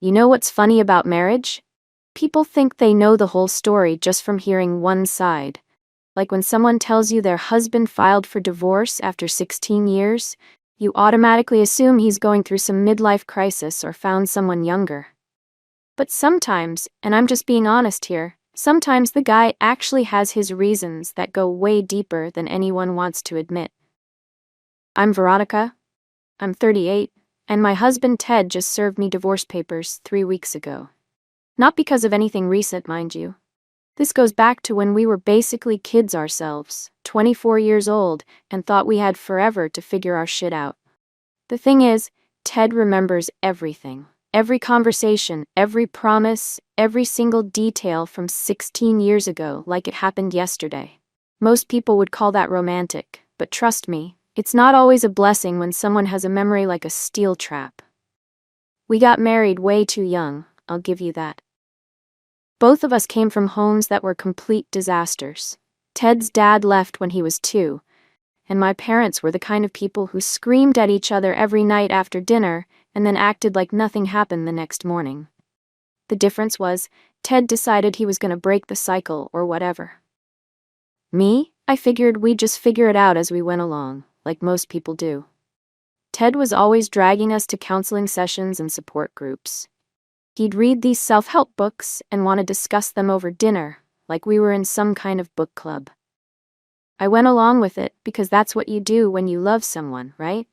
You know what's funny about marriage? People think they know the whole story just from hearing one side. Like when someone tells you their husband filed for divorce after 16 years, you automatically assume he's going through some midlife crisis or found someone younger. But sometimes, and I'm just being honest here, sometimes the guy actually has his reasons that go way deeper than anyone wants to admit. I'm Veronica. I'm 38, and my husband Ted just served me divorce papers 3 weeks ago. Not because of anything recent, mind you. This goes back to when we were basically kids ourselves, 24 years old, and thought we had forever to figure our shit out. The thing is, Ted remembers everything. Every conversation, every promise, every single detail from 16 years ago like it happened yesterday. Most people would call that romantic, but trust me, it's not always a blessing when someone has a memory like a steel trap. We got married way too young, I'll give you that. Both of us came from homes that were complete disasters. Ted's dad left when he was 2, and my parents were the kind of people who screamed at each other every night after dinner and then acted like nothing happened the next morning. The difference was, Ted decided he was going to break the cycle or whatever. Me, I figured we'd just figure it out as we went along, like most people do. Ted was always dragging us to counseling sessions and support groups. He'd read these self-help books and want to discuss them over dinner, like we were in some kind of book club. I went along with it because that's what you do when you love someone, right?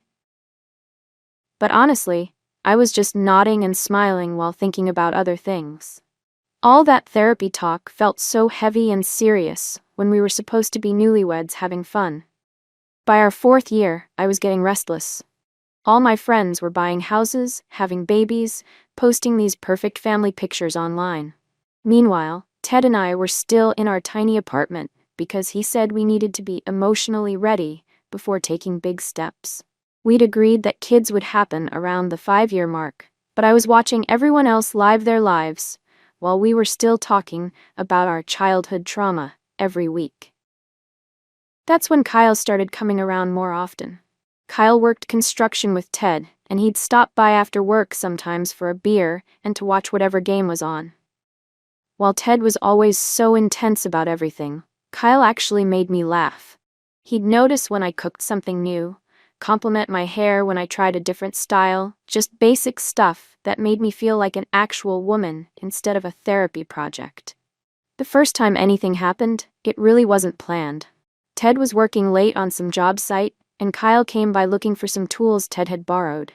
But honestly, I was just nodding and smiling while thinking about other things. All that therapy talk felt so heavy and serious when we were supposed to be newlyweds having fun. By our 4th year, I was getting restless. All my friends were buying houses, having babies, posting these perfect family pictures online. Meanwhile, Ted and I were still in our tiny apartment because he said we needed to be emotionally ready before taking big steps. We'd agreed that kids would happen around the 5-year mark, but I was watching everyone else live their lives while we were still talking about our childhood trauma every week. That's when Kyle started coming around more often. Kyle worked construction with Ted, and he'd stop by after work sometimes for a beer and to watch whatever game was on. While Ted was always so intense about everything, Kyle actually made me laugh. He'd notice when I cooked something new, compliment my hair when I tried a different style, just basic stuff that made me feel like an actual woman instead of a therapy project. The first time anything happened, it really wasn't planned. Ted was working late on some job site, and Kyle came by looking for some tools Ted had borrowed.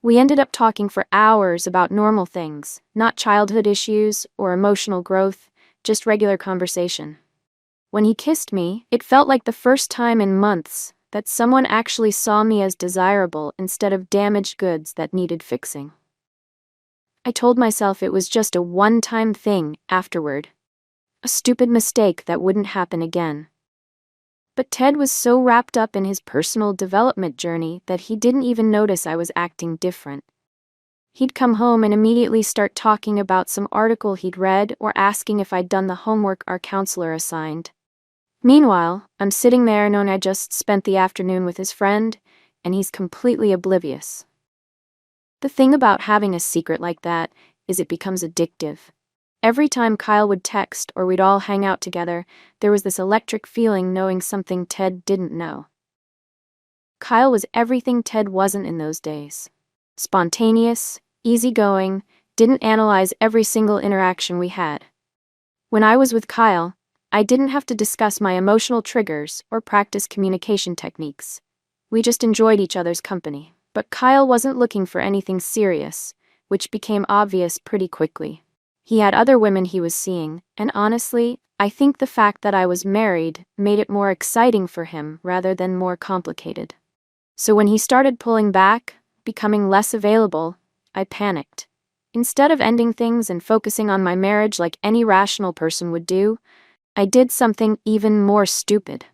We ended up talking for hours about normal things, not childhood issues or emotional growth, just regular conversation. When he kissed me, it felt like the first time in months that someone actually saw me as desirable instead of damaged goods that needed fixing. I told myself it was just a one-time thing afterward. A stupid mistake that wouldn't happen again. But Ted was so wrapped up in his personal development journey that he didn't even notice I was acting different. He'd come home and immediately start talking about some article he'd read or asking if I'd done the homework our counselor assigned. Meanwhile, I'm sitting there knowing I just spent the afternoon with his friend, and he's completely oblivious. The thing about having a secret like that is it becomes addictive. Every time Kyle would text or we'd all hang out together, there was this electric feeling knowing something Ted didn't know. Kyle was everything Ted wasn't in those days. Spontaneous, easygoing, didn't analyze every single interaction we had. When I was with Kyle, I didn't have to discuss my emotional triggers or practice communication techniques. We just enjoyed each other's company. But Kyle wasn't looking for anything serious, which became obvious pretty quickly. He had other women he was seeing, and honestly, I think the fact that I was married made it more exciting for him rather than more complicated. So when he started pulling back, becoming less available, I panicked. Instead of ending things and focusing on my marriage like any rational person would do, I did something even more stupid.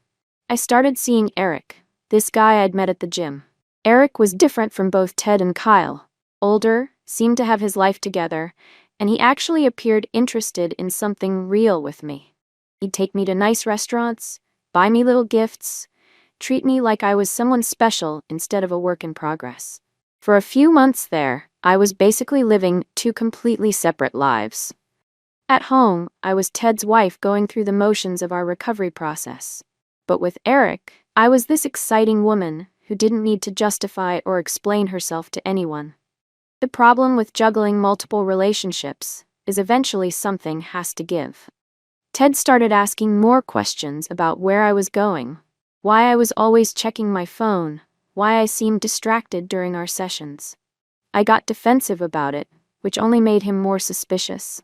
I started seeing Eric, this guy I'd met at the gym. Eric was different from both Ted and Kyle. Older, seemed to have his life together, and he actually appeared interested in something real with me. He'd take me to nice restaurants, buy me little gifts, treat me like I was someone special instead of a work in progress. For a few months there, I was basically living two completely separate lives. At home, I was Ted's wife going through the motions of our recovery process. But with Eric, I was this exciting woman who didn't need to justify or explain herself to anyone. The problem with juggling multiple relationships is eventually something has to give. Ted started asking more questions about where I was going, why I was always checking my phone, why I seemed distracted during our sessions. I got defensive about it, which only made him more suspicious.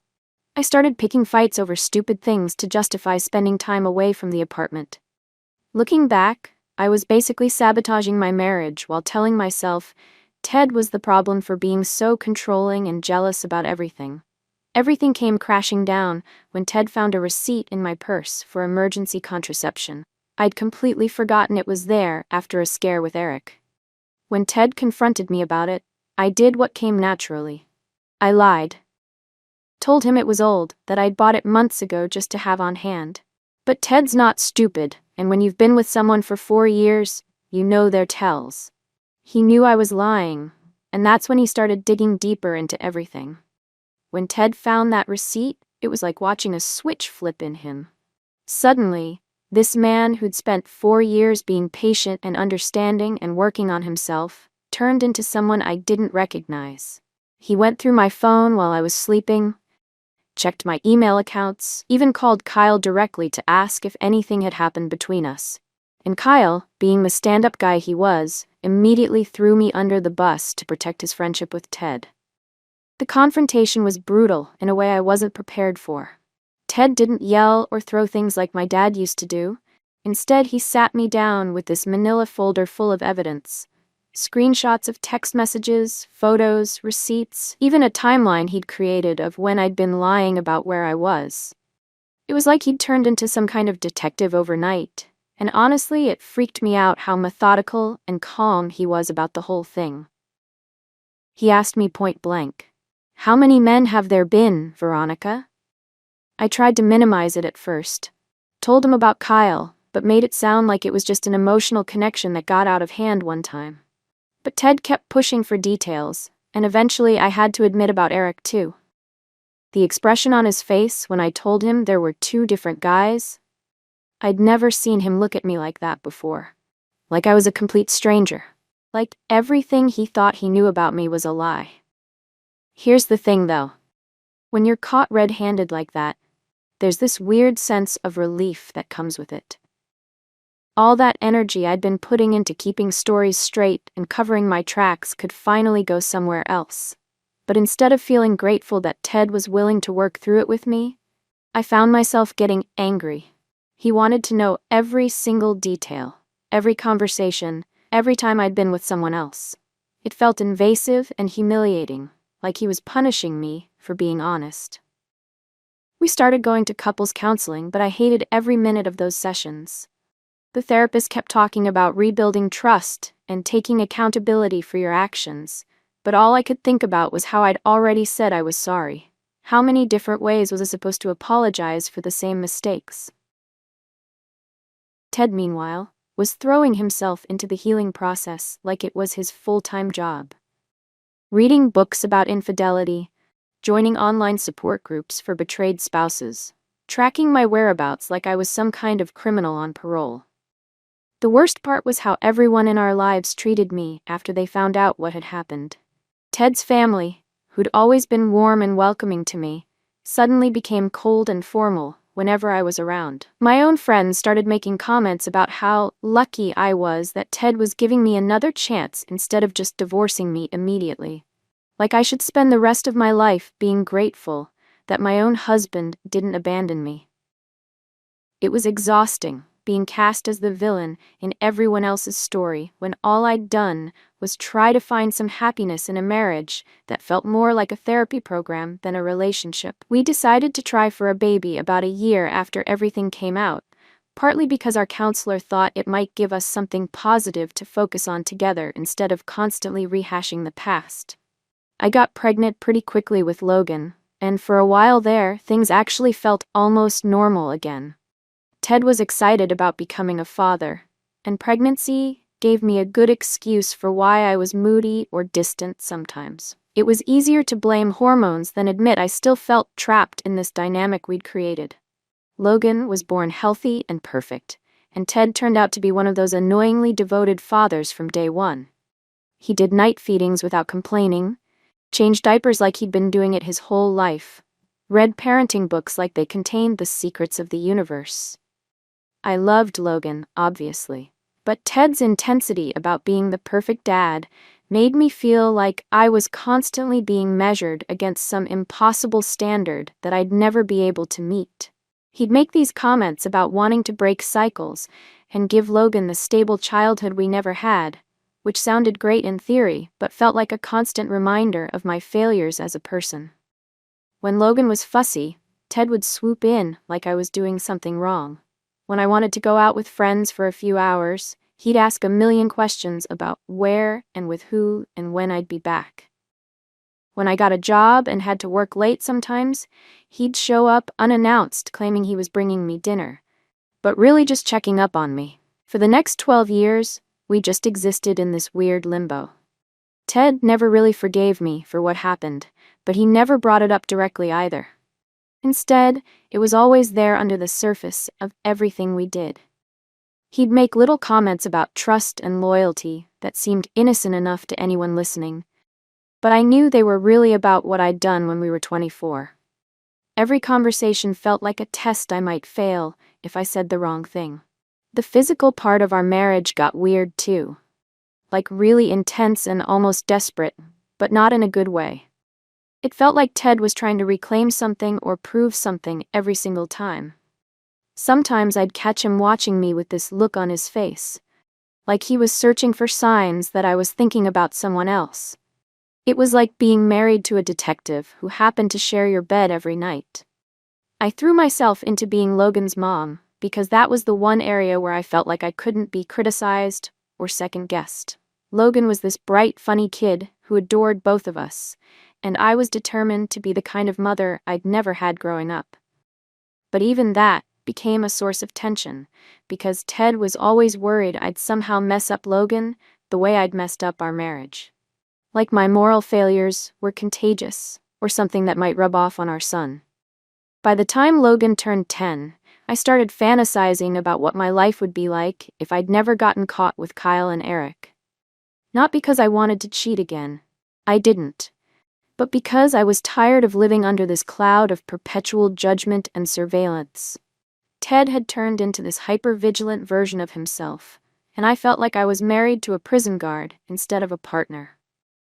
I started picking fights over stupid things to justify spending time away from the apartment. Looking back, I was basically sabotaging my marriage while telling myself Ted was the problem for being so controlling and jealous about everything. Everything came crashing down when Ted found a receipt in my purse for emergency contraception. I'd completely forgotten it was there after a scare with Eric. When Ted confronted me about it, I did what came naturally. I lied. Told him it was old, that I'd bought it months ago just to have on hand. But Ted's not stupid, and when you've been with someone for 4 years, you know their tells. He knew I was lying, and that's when he started digging deeper into everything. When Ted found that receipt, it was like watching a switch flip in him. Suddenly, this man who'd spent 4 years being patient and understanding and working on himself turned into someone I didn't recognize. He went through my phone while I was sleeping, checked my email accounts, even called Kyle directly to ask if anything had happened between us. And Kyle, being the stand-up guy he was, immediately threw me under the bus to protect his friendship with Ted. The confrontation was brutal in a way I wasn't prepared for. Ted didn't yell or throw things like my dad used to do. Instead, he sat me down with this manila folder full of evidence. Screenshots of text messages, photos, receipts, even a timeline he'd created of when I'd been lying about where I was. It was like he'd turned into some kind of detective overnight, and honestly, it freaked me out how methodical and calm he was about the whole thing. He asked me point blank, "How many men have there been, Veronica?" I tried to minimize it at first. Told him about Kyle, but made it sound like it was just an emotional connection that got out of hand one time. But Ted kept pushing for details, and eventually I had to admit about Eric too. The expression on his face when I told him there were 2 different guys, I'd never seen him look at me like that before. Like I was a complete stranger. Like everything he thought he knew about me was a lie. Here's the thing though. When you're caught red-handed like that, there's this weird sense of relief that comes with it. All that energy I'd been putting into keeping stories straight and covering my tracks could finally go somewhere else. But instead of feeling grateful that Ted was willing to work through it with me, I found myself getting angry. He wanted to know every single detail, every conversation, every time I'd been with someone else. It felt invasive and humiliating, like he was punishing me for being honest. We started going to couples counseling, but I hated every minute of those sessions. The therapist kept talking about rebuilding trust and taking accountability for your actions, but all I could think about was how I'd already said I was sorry. How many different ways was I supposed to apologize for the same mistakes? Ted, meanwhile, was throwing himself into the healing process like it was his full-time job. Reading books about infidelity, joining online support groups for betrayed spouses, tracking my whereabouts like I was some kind of criminal on parole. The worst part was how everyone in our lives treated me after they found out what had happened. Ted's family, who'd always been warm and welcoming to me, suddenly became cold and formal whenever I was around. My own friends started making comments about how lucky I was that Ted was giving me another chance instead of just divorcing me immediately. Like I should spend the rest of my life being grateful that my own husband didn't abandon me. It was exhausting, being cast as the villain in everyone else's story when all I'd done was try to find some happiness in a marriage that felt more like a therapy program than a relationship. We decided to try for a baby about a year after everything came out, partly because our counselor thought it might give us something positive to focus on together instead of constantly rehashing the past. I got pregnant pretty quickly with Logan, and for a while there, things actually felt almost normal again. Ted was excited about becoming a father, and pregnancy gave me a good excuse for why I was moody or distant sometimes. It was easier to blame hormones than admit I still felt trapped in this dynamic we'd created. Logan was born healthy and perfect, and Ted turned out to be one of those annoyingly devoted fathers from day one. He did night feedings without complaining, changed diapers like he'd been doing it his whole life, read parenting books like they contained the secrets of the universe. I loved Logan, obviously, but Ted's intensity about being the perfect dad made me feel like I was constantly being measured against some impossible standard that I'd never be able to meet. He'd make these comments about wanting to break cycles and give Logan the stable childhood we never had, which sounded great in theory but felt like a constant reminder of my failures as a person. When Logan was fussy, Ted would swoop in like I was doing something wrong. When I wanted to go out with friends for a few hours, he'd ask a million questions about where and with who and when I'd be back. When I got a job and had to work late sometimes, he'd show up unannounced claiming he was bringing me dinner, but really just checking up on me. For the next 12 years, we just existed in this weird limbo. Ted never really forgave me for what happened, but he never brought it up directly either. Instead, it was always there under the surface of everything we did. He'd make little comments about trust and loyalty that seemed innocent enough to anyone listening, but I knew they were really about what I'd done when we were 24. Every conversation felt like a test I might fail if I said the wrong thing. The physical part of our marriage got weird too. Like really intense and almost desperate, but not in a good way. It felt like Ted was trying to reclaim something or prove something every single time. Sometimes I'd catch him watching me with this look on his face, like he was searching for signs that I was thinking about someone else. It was like being married to a detective who happened to share your bed every night. I threw myself into being Logan's mom because that was the one area where I felt like I couldn't be criticized or second-guessed. Logan was this bright, funny kid who adored both of us, and I was determined to be the kind of mother I'd never had growing up. But even that became a source of tension, because Ted was always worried I'd somehow mess up Logan the way I'd messed up our marriage. Like my moral failures were contagious, or something that might rub off on our son. By the time Logan turned 10, I started fantasizing about what my life would be like if I'd never gotten caught with Kyle and Eric. Not because I wanted to cheat again. I didn't. But because I was tired of living under this cloud of perpetual judgment and surveillance. Ted had turned into this hyper-vigilant version of himself, and I felt like I was married to a prison guard instead of a partner.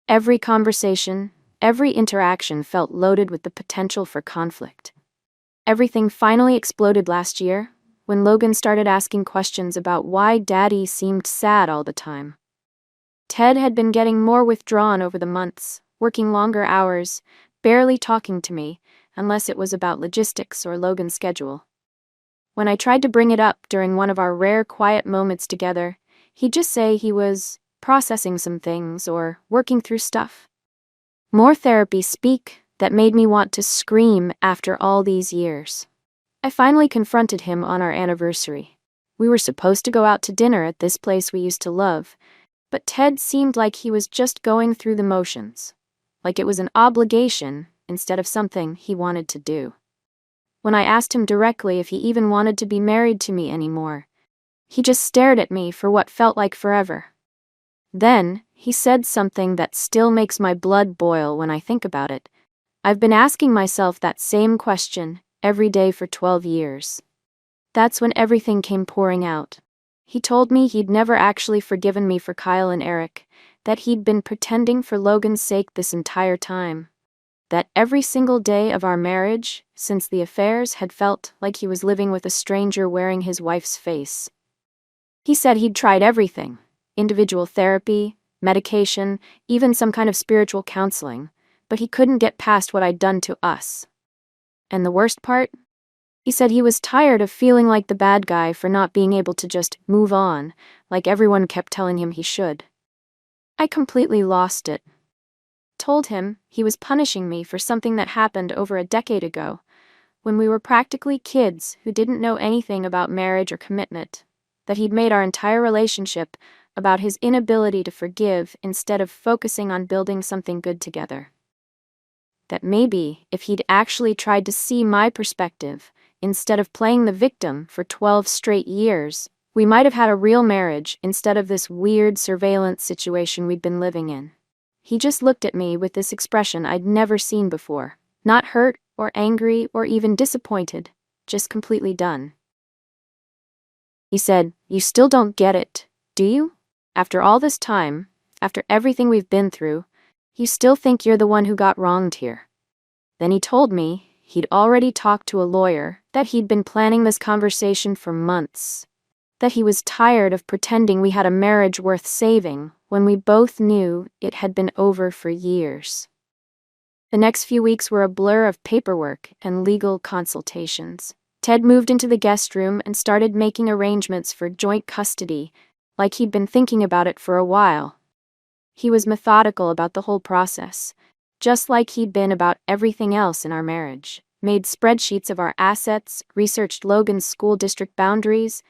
Every conversation, every interaction felt loaded with the potential for conflict. Everything finally exploded last year, when Logan started asking questions about why Daddy seemed sad all the time. Ted had been getting more withdrawn over the months, working longer hours, barely talking to me, unless it was about logistics or Logan's schedule. When I tried to bring it up during one of our rare quiet moments together, he'd just say he was processing some things or working through stuff. More therapy speak that made me want to scream after all these years. I finally confronted him on our anniversary. We were supposed to go out to dinner at this place we used to love, but Ted seemed like he was just going through the motions, like it was an obligation instead of something he wanted to do. When I asked him directly if he even wanted to be married to me anymore, he just stared at me for what felt like forever. Then, he said something that still makes my blood boil when I think about it. I've been asking myself that same question every day for 12 years. That's when everything came pouring out. He told me he'd never actually forgiven me for Kyle and Eric, that he'd been pretending for Logan's sake this entire time. That every single day of our marriage, since the affairs, had felt like he was living with a stranger wearing his wife's face. He said he'd tried everything. Individual therapy, medication, even some kind of spiritual counseling, but he couldn't get past what I'd done to us. And the worst part? He said he was tired of feeling like the bad guy for not being able to just move on, like everyone kept telling him he should. I completely lost it. Told him he was punishing me for something that happened over a decade ago, when we were practically kids who didn't know anything about marriage or commitment, that he'd made our entire relationship about his inability to forgive instead of focusing on building something good together. That maybe if he'd actually tried to see my perspective, instead of playing the victim for 12 straight years, we might have had a real marriage instead of this weird surveillance situation we'd been living in. He just looked at me with this expression I'd never seen before. Not hurt or angry or even disappointed, just completely done. He said, "You still don't get it, do you? After all this time, after everything we've been through, you still think you're the one who got wronged here." Then he told me he'd already talked to a lawyer, that he'd been planning this conversation for months, that he was tired of pretending we had a marriage worth saving when we both knew it had been over for years. The next few weeks were a blur of paperwork and legal consultations. Ted moved into the guest room and started making arrangements for joint custody, like he'd been thinking about it for a while. He was methodical about the whole process, just like he'd been about everything else in our marriage. Made spreadsheets of our assets, researched Logan's school district boundaries,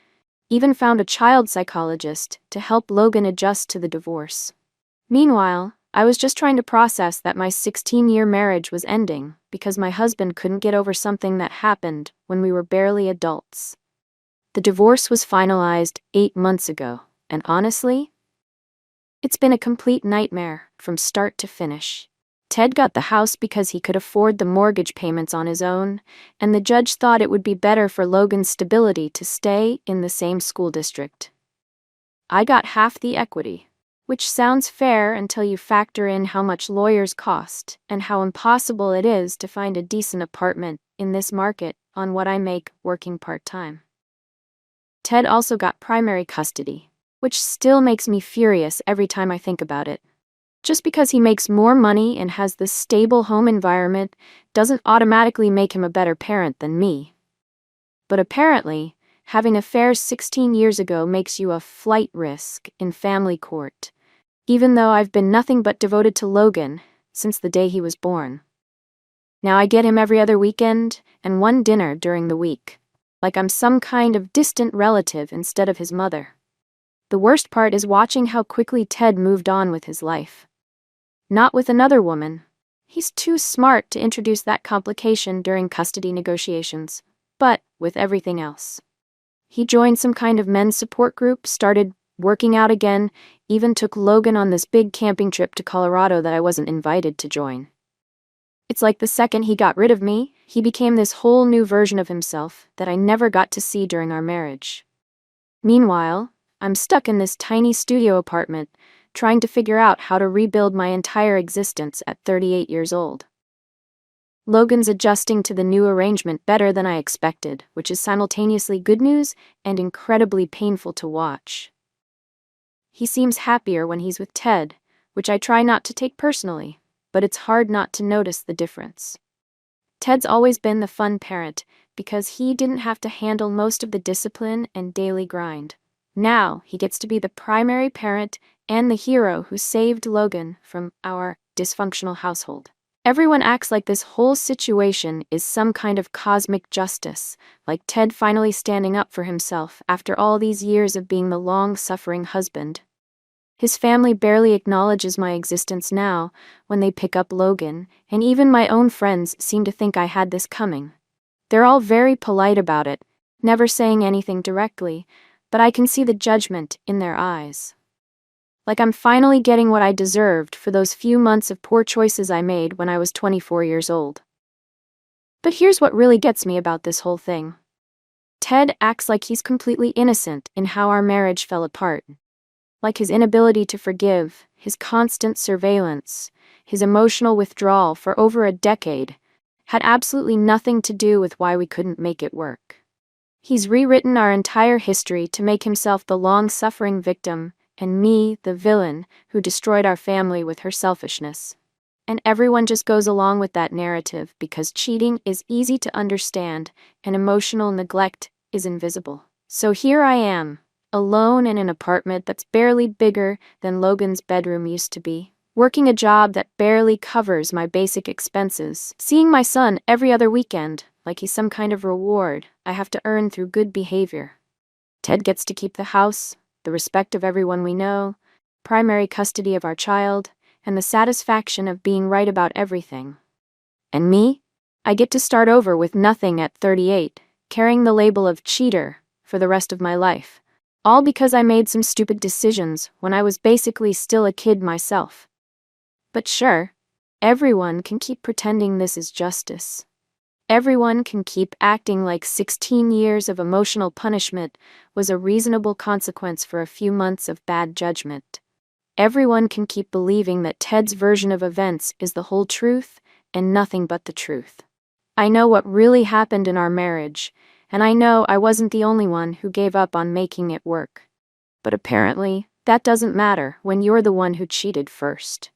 even found a child psychologist to help Logan adjust to the divorce. Meanwhile, I was just trying to process that my 16-year marriage was ending because my husband couldn't get over something that happened when we were barely adults. The divorce was finalized 8 months ago, and honestly, it's been a complete nightmare from start to finish. Ted got the house because he could afford the mortgage payments on his own, and the judge thought it would be better for Logan's stability to stay in the same school district. I got half the equity, which sounds fair until you factor in how much lawyers cost and how impossible it is to find a decent apartment in this market on what I make working part-time. Ted also got primary custody, which still makes me furious every time I think about it. Just because he makes more money and has this stable home environment doesn't automatically make him a better parent than me. But apparently, having affairs 16 years ago makes you a flight risk in family court, even though I've been nothing but devoted to Logan since the day he was born. Now I get him every other weekend and one dinner during the week, like I'm some kind of distant relative instead of his mother. The worst part is watching how quickly Ted moved on with his life. Not with another woman. He's too smart to introduce that complication during custody negotiations, but with everything else. He joined some kind of men's support group, started working out again, even took Logan on this big camping trip to Colorado that I wasn't invited to join. It's like the second he got rid of me, he became this whole new version of himself that I never got to see during our marriage. Meanwhile, I'm stuck in this tiny studio apartment, trying to figure out how to rebuild my entire existence at 38 years old. Logan's adjusting to the new arrangement better than I expected, which is simultaneously good news and incredibly painful to watch. He seems happier when he's with Ted, which I try not to take personally, but it's hard not to notice the difference. Ted's always been the fun parent because he didn't have to handle most of the discipline and daily grind. Now he gets to be the primary parent and the hero who saved Logan from our dysfunctional household. Everyone acts like this whole situation is some kind of cosmic justice, like Ted finally standing up for himself after all these years of being the long-suffering husband. His family barely acknowledges my existence now when they pick up Logan, and even my own friends seem to think I had this coming. They're all very polite about it, never saying anything directly, but I can see the judgment in their eyes. Like I'm finally getting what I deserved for those few months of poor choices I made when I was 24 years old. But here's what really gets me about this whole thing. Ted acts like he's completely innocent in how our marriage fell apart. Like his inability to forgive, his constant surveillance, his emotional withdrawal for over a decade, had absolutely nothing to do with why we couldn't make it work. He's rewritten our entire history to make himself the long-suffering victim, and me, the villain, who destroyed our family with her selfishness. And everyone just goes along with that narrative because cheating is easy to understand and emotional neglect is invisible. So here I am, alone in an apartment that's barely bigger than Logan's bedroom used to be, working a job that barely covers my basic expenses, seeing my son every other weekend, like he's some kind of reward I have to earn through good behavior. Ted gets to keep the house, the respect of everyone we know, primary custody of our child, and the satisfaction of being right about everything. And me? I get to start over with nothing at 38, carrying the label of cheater for the rest of my life. All because I made some stupid decisions when I was basically still a kid myself. But sure, everyone can keep pretending this is justice. Everyone can keep acting like 16 years of emotional punishment was a reasonable consequence for a few months of bad judgment. Everyone can keep believing that Ted's version of events is the whole truth and nothing but the truth. I know what really happened in our marriage, and I know I wasn't the only one who gave up on making it work. But apparently, that doesn't matter when you're the one who cheated first.